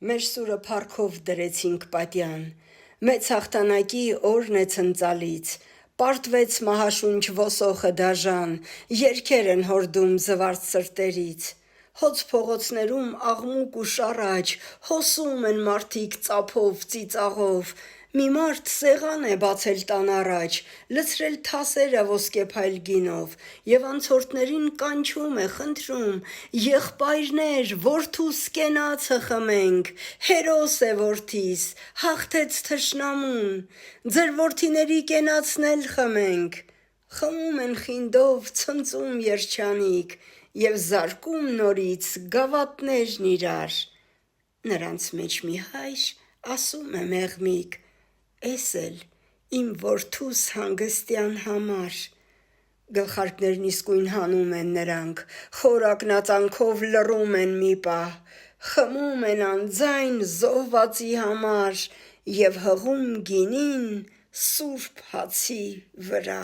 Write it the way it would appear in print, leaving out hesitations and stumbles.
Մեր սուրը փառքով դրեցինք պատյան, մեծ հաղթանակի օրն է ցնծալից, պարտվեց մահաշունչ ոսոխը դաժան, երգեր են հորդում զվարթ սրտերից։ Հոծ փողոցներում աղմուկ ու շառաչ, հոսում են մարդիկ ծափով, ծիծաղով, մի մարդ սեղան է բացել տան առաջ, լցրել թասերը ոսկեփայլ գինով, և անցորդներին կանչում է, խնդրում. «Եղբայրներ, որդուս կենացը խմենք, հերոս է որդիս, հաղթեց թշնամուն, ձեր որդիների կենացն էլ խմենք»։ Խմում են խինդով, ցնծում երջանիկ և զարկում նորից գավաթներն իրար։ Նրանց մեջ մի հայր ասում է մեղմիկ. «Էս էլ իմ որդուս հանգստյան համար»։ Գլխարկներն իսկույն հանում են նրանք, խոր ակնածանքով լռում են մի պահ, խմում են անձայն զոհվածի համար և հղում գինին սուրբ հացի վրա։